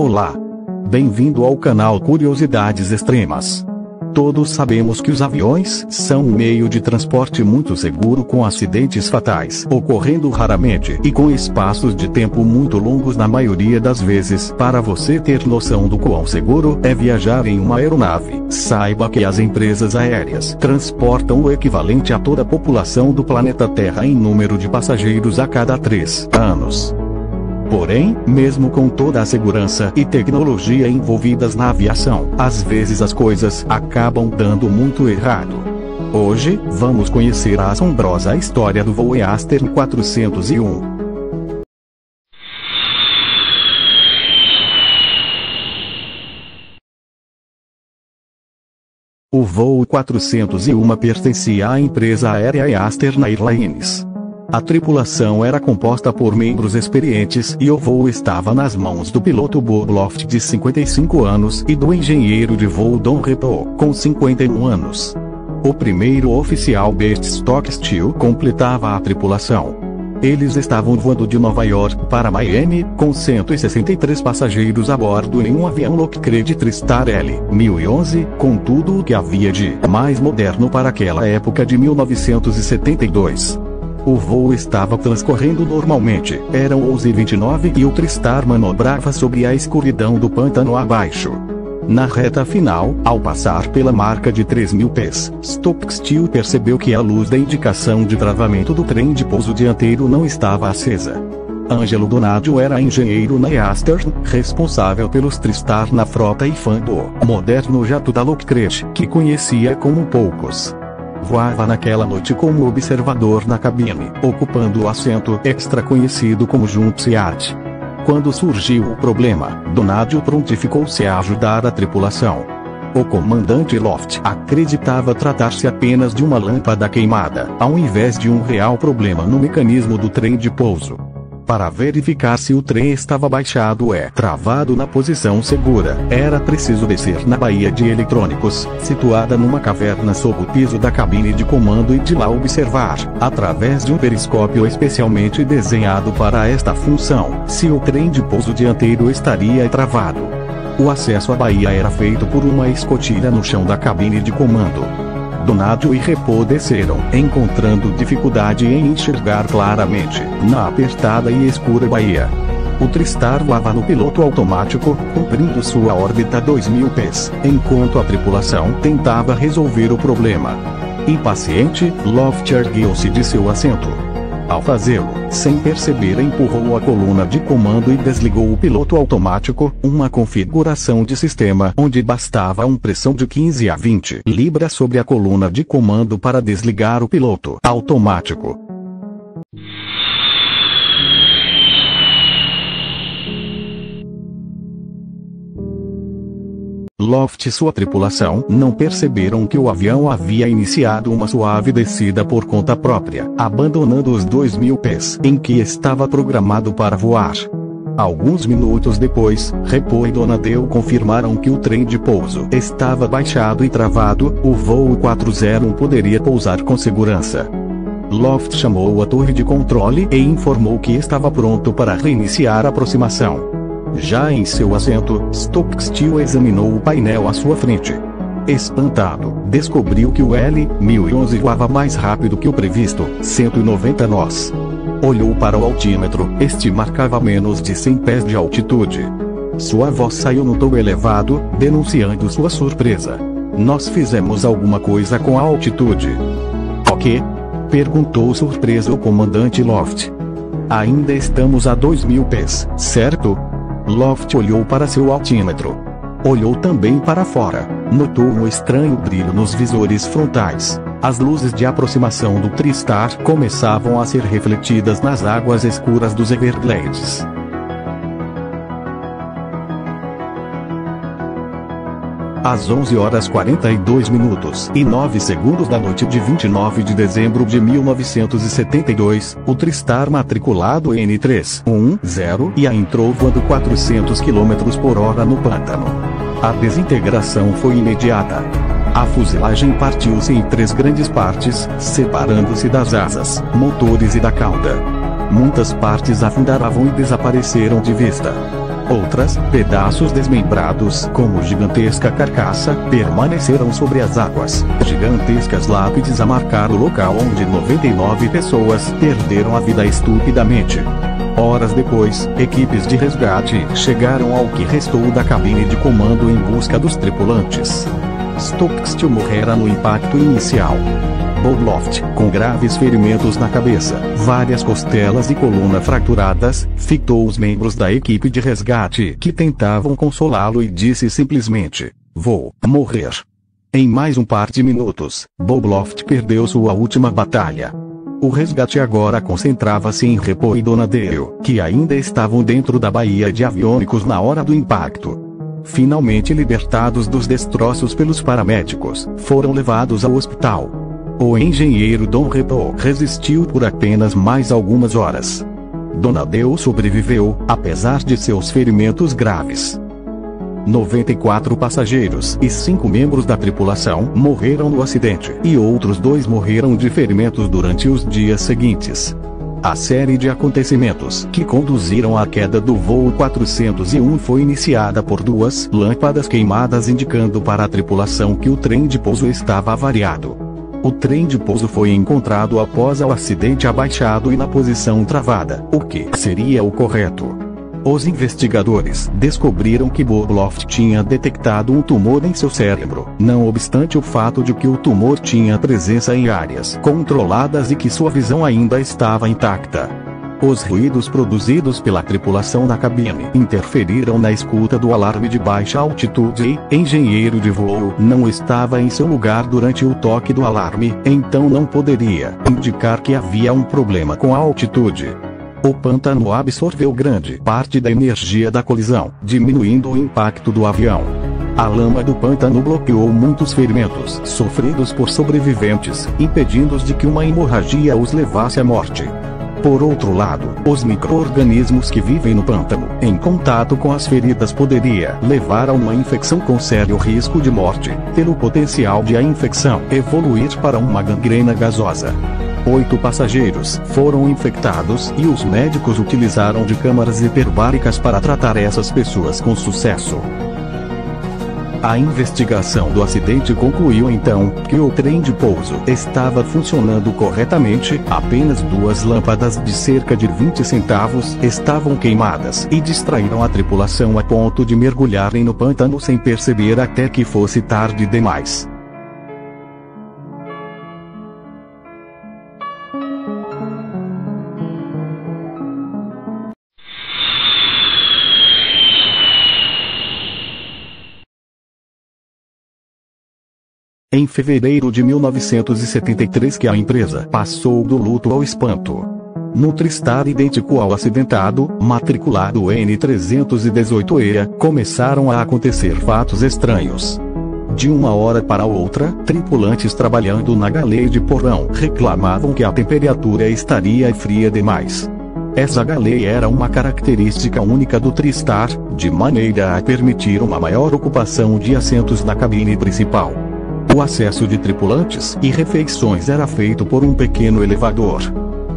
Olá! Bem-vindo ao canal Curiosidades Extremas. Todos sabemos que os aviões são um meio de transporte muito seguro, com acidentes fatais ocorrendo raramente e com espaços de tempo muito longos na maioria das vezes. Para você ter noção do quão seguro é viajar em uma aeronave, saiba que as empresas aéreas transportam o equivalente a toda a população do planeta Terra em número de passageiros a cada 3 anos. Porém, mesmo com toda a segurança e tecnologia envolvidas na aviação, às vezes as coisas acabam dando muito errado. Hoje, vamos conhecer a assombrosa história do voo Aster 401. O voo 401 pertencia à empresa aérea Aster Airlines. A tripulação era composta por membros experientes e o voo estava nas mãos do piloto Bob Loft, de 55 anos, e do engenheiro de voo Don Repo, com 51 anos. O primeiro oficial Bert Stockstill completava a tripulação. Eles estavam voando de Nova York para Miami, com 163 passageiros a bordo em um avião Lockheed TriStar L-1011, com tudo o que havia de mais moderno para aquela época de 1972. O voo estava transcorrendo normalmente, eram 11h29 e o TriStar manobrava sobre a escuridão do pântano abaixo. Na reta final, ao passar pela marca de 3.000 pés, Stockstill percebeu que a luz da indicação de travamento do trem de pouso dianteiro não estava acesa. Angelo Donadio era engenheiro na Aster, responsável pelos TriStar na frota e fã do moderno jato da Lockheed, que conhecia como poucos. Voava naquela noite como observador na cabine, ocupando o assento extra conhecido como Jump Seat. Quando surgiu o problema, Donadio prontificou-se a ajudar a tripulação. O comandante Loft acreditava tratar-se apenas de uma lâmpada queimada, ao invés de um real problema no mecanismo do trem de pouso. Para verificar se o trem estava baixado e travado na posição segura, era preciso descer na baía de eletrônicos, situada numa caverna sob o piso da cabine de comando, e de lá observar, através de um periscópio especialmente desenhado para esta função, se o trem de pouso dianteiro estaria travado. O acesso à baía era feito por uma escotilha no chão da cabine de comando. Donadio e Repo desceram, encontrando dificuldade em enxergar claramente, na apertada e escura baía. O TriStar voava no piloto automático, cumprindo sua órbita a 2.000 pés, enquanto a tripulação tentava resolver o problema. Impaciente, Loft ergueu-se de seu assento. Ao fazê-lo, sem perceber, empurrou a coluna de comando e desligou o piloto automático, uma configuração de sistema onde bastava uma pressão de 15 a 20 libras sobre a coluna de comando para desligar o piloto automático. Loft e sua tripulação não perceberam que o avião havia iniciado uma suave descida por conta própria, abandonando os 2.000 pés em que estava programado para voar. Alguns minutos depois, Repo e Donadio confirmaram que o trem de pouso estava baixado e travado, o voo 401 poderia pousar com segurança. Loft chamou a torre de controle e informou que estava pronto para reiniciar a aproximação. Já em seu assento, Stockstill examinou o painel à sua frente. Espantado, descobriu que o L-1011 voava mais rápido que o previsto, 190 nós. Olhou para o altímetro, este marcava menos de 100 pés de altitude. Sua voz saiu no tom elevado, denunciando sua surpresa. "Nós fizemos alguma coisa com a altitude." "O quê?" perguntou surpreso o comandante Loft. "Ainda estamos a 2.000 pés, certo?" Loft olhou para seu altímetro. Olhou também para fora. Notou um estranho brilho nos visores frontais. As luzes de aproximação do TriStar começavam a ser refletidas nas águas escuras dos Everglades. Às 11h42 e 9 segundos da noite de 29 de dezembro de 1972, o TriStar matriculado N310 entrou voando 400 km por hora no pântano. A desintegração foi imediata. A fuselagem partiu-se em 3 grandes partes, separando-se das asas, motores e da cauda. Muitas partes afundaram e desapareceram de vista. Outras, pedaços desmembrados, como gigantesca carcaça, permaneceram sobre as águas. Gigantescas lápides a marcar o local onde 99 pessoas perderam a vida estupidamente. Horas depois, equipes de resgate chegaram ao que restou da cabine de comando em busca dos tripulantes. Stockstill morrera no impacto inicial. Bob Loft, com graves ferimentos na cabeça, várias costelas e coluna fraturadas, fitou os membros da equipe de resgate que tentavam consolá-lo e disse simplesmente: "Vou morrer." Em mais um par de minutos, Bob Loft perdeu sua última batalha. O resgate agora concentrava-se em Repo e Donadale, que ainda estavam dentro da baía de aviônicos na hora do impacto. Finalmente libertados dos destroços pelos paramédicos, foram levados ao hospital. O engenheiro Don Repo resistiu por apenas mais algumas horas. Donadale sobreviveu, apesar de seus ferimentos graves. 94 passageiros e 5 membros da tripulação morreram no acidente, e outros 2 morreram de ferimentos durante os dias seguintes. A série de acontecimentos que conduziram à queda do voo 401 foi iniciada por 2 lâmpadas queimadas indicando para a tripulação que o trem de pouso estava avariado. O trem de pouso foi encontrado após o acidente abaixado e na posição travada, o que seria o correto. Os investigadores descobriram que Bob Loft tinha detectado um tumor em seu cérebro, não obstante o fato de que o tumor tinha presença em áreas controladas e que sua visão ainda estava intacta. Os ruídos produzidos pela tripulação na cabine interferiram na escuta do alarme de baixa altitude e, engenheiro de voo, não estava em seu lugar durante o toque do alarme, então não poderia indicar que havia um problema com a altitude. O pântano absorveu grande parte da energia da colisão, diminuindo o impacto do avião. A lama do pântano bloqueou muitos ferimentos sofridos por sobreviventes, impedindo-os de que uma hemorragia os levasse à morte. Por outro lado, os micro-organismos que vivem no pântano, em contato com as feridas poderia levar a uma infecção com sério risco de morte, pelo potencial de a infecção evoluir para uma gangrena gasosa. 8 passageiros foram infectados e os médicos utilizaram de câmaras hiperbáricas para tratar essas pessoas com sucesso. A investigação do acidente concluiu então que o trem de pouso estava funcionando corretamente, apenas 2 lâmpadas de cerca de 20 centavos estavam queimadas e distraíram a tripulação a ponto de mergulharem no pântano sem perceber até que fosse tarde demais. Em fevereiro de 1973 que a empresa passou do luto ao espanto. No TriStar idêntico ao acidentado, matriculado N318EA, começaram a acontecer fatos estranhos. De uma hora para outra, tripulantes trabalhando na galeia de porão reclamavam que a temperatura estaria fria demais. Essa galeia era uma característica única do TriStar, de maneira a permitir uma maior ocupação de assentos na cabine principal. O acesso de tripulantes e refeições era feito por um pequeno elevador.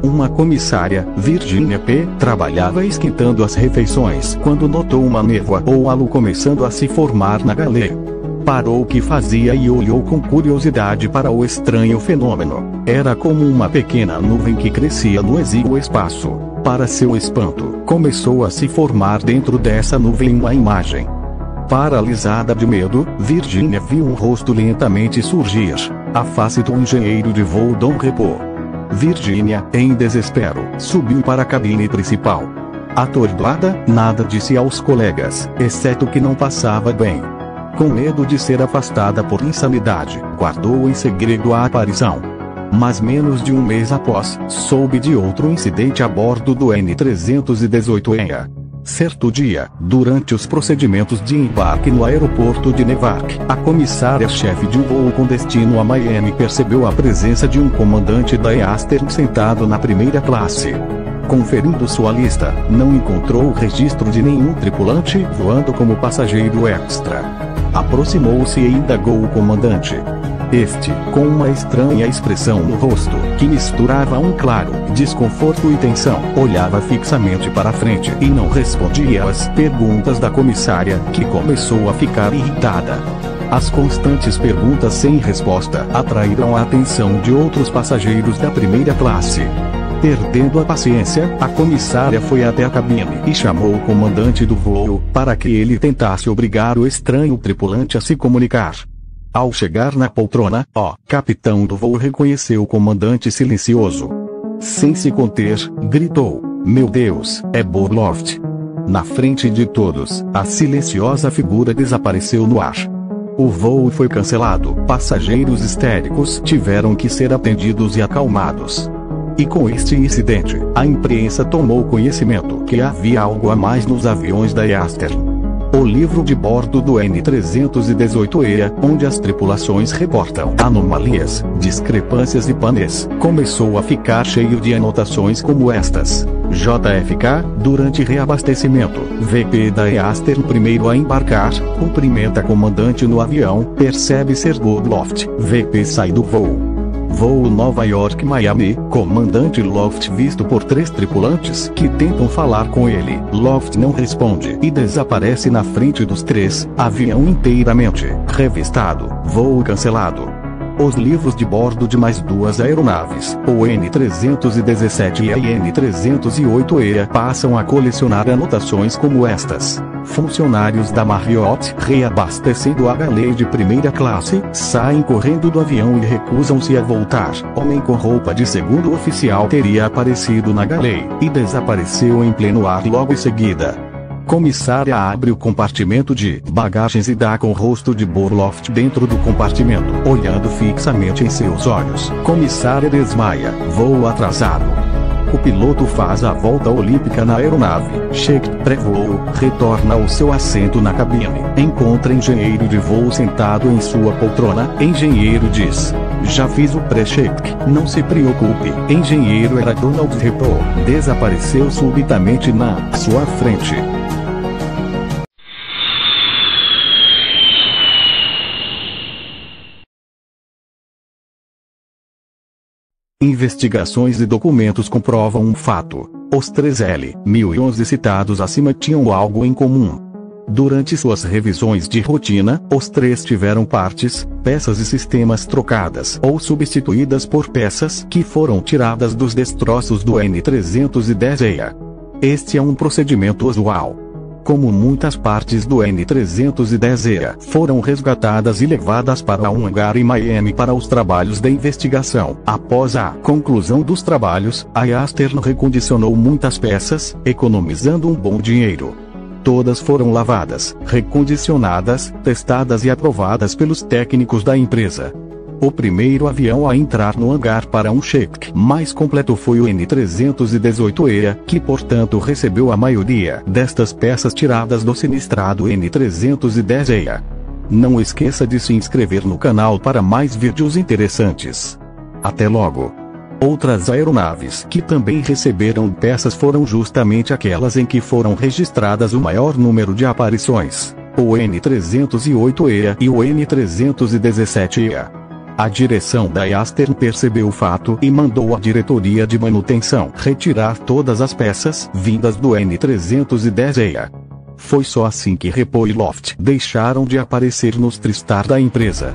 Uma comissária, Virginia P., trabalhava esquentando as refeições quando notou uma névoa ou halo começando a se formar na galeia. Parou o que fazia e olhou com curiosidade para o estranho fenômeno. Era como uma pequena nuvem que crescia no exíguo espaço. Para seu espanto, começou a se formar dentro dessa nuvem uma imagem. Paralisada de medo, Virginia viu um rosto lentamente surgir. A face do engenheiro de voo Don Repo. Virginia, em desespero, subiu para a cabine principal. Atordoada, nada disse aos colegas, exceto que não passava bem. Com medo de ser afastada por insanidade, guardou em segredo a aparição. Mas menos de um mês após, soube de outro incidente a bordo do N318EA. Certo dia, durante os procedimentos de embarque no aeroporto de Newark, a comissária-chefe de um voo com destino a Miami percebeu a presença de um comandante da Eastern sentado na primeira classe. Conferindo sua lista, não encontrou o registro de nenhum tripulante voando como passageiro extra. Aproximou-se e indagou o comandante. Este, com uma estranha expressão no rosto, que misturava um claro desconforto e tensão, olhava fixamente para a frente e não respondia às perguntas da comissária, que começou a ficar irritada. As constantes perguntas sem resposta atraíram a atenção de outros passageiros da primeira classe. Perdendo a paciência, a comissária foi até a cabine e chamou o comandante do voo, para que ele tentasse obrigar o estranho tripulante a se comunicar. Ao chegar na poltrona, o capitão do voo reconheceu o comandante silencioso. Sem se conter, gritou: "Meu Deus, é Burloft!" Na frente de todos, a silenciosa figura desapareceu no ar. O voo foi cancelado. Passageiros histéricos tiveram que ser atendidos e acalmados. E com este incidente, a imprensa tomou conhecimento que havia algo a mais nos aviões da Eastern. O livro de bordo do N-318E, onde as tripulações reportam anomalias, discrepâncias e panes, começou a ficar cheio de anotações como estas: JFK, durante reabastecimento, VP da Eastern primeiro a embarcar, cumprimenta comandante no avião, percebe ser Burloft, VP sai do voo. Voo Nova York-Miami, comandante Loft visto por 3 tripulantes que tentam falar com ele. Loft não responde e desaparece na frente dos 3, avião inteiramente revistado, voo cancelado. Os livros de bordo de mais 2 aeronaves, o N-317 e a N-308E, passam a colecionar anotações como estas: funcionários da Marriott, reabastecendo a galeia de primeira classe, saem correndo do avião e recusam-se a voltar. Homem com roupa de segundo oficial teria aparecido na galeia e desapareceu em pleno ar logo em seguida. Comissária abre o compartimento de bagagens e dá com o rosto de Burloft dentro do compartimento, olhando fixamente em seus olhos. Comissária desmaia, voo atrasado. O piloto faz a volta olímpica na aeronave, chega pré-voo, retorna ao seu assento na cabine, encontra engenheiro de voo sentado em sua poltrona. Engenheiro diz: "Já fiz o pré-check, não se preocupe." Engenheiro era Donald Repo, desapareceu subitamente na sua frente. Investigações e documentos comprovam um fato: os 3L-1011 citados acima tinham algo em comum. Durante suas revisões de rotina, os 3 tiveram partes, peças e sistemas trocadas ou substituídas por peças que foram tiradas dos destroços do N-310E. Este é um procedimento usual. Como muitas partes do N-310E foram resgatadas e levadas para um hangar em Miami para os trabalhos de investigação. Após a conclusão dos trabalhos, a Eastern recondicionou muitas peças, economizando um bom dinheiro. Todas foram lavadas, recondicionadas, testadas e aprovadas pelos técnicos da empresa. O primeiro avião a entrar no hangar para um check mais completo foi o N-318E, que portanto recebeu a maioria destas peças tiradas do sinistrado N-310E. Não esqueça de se inscrever no canal para mais vídeos interessantes. Até logo! Outras aeronaves que também receberam peças foram justamente aquelas em que foram registradas o maior número de aparições: o N-308E e o N-317E. A direção da Eastern percebeu o fato e mandou a diretoria de manutenção retirar todas as peças vindas do N-310E. Foi só assim que Repo e Loft deixaram de aparecer nos TriStar da empresa.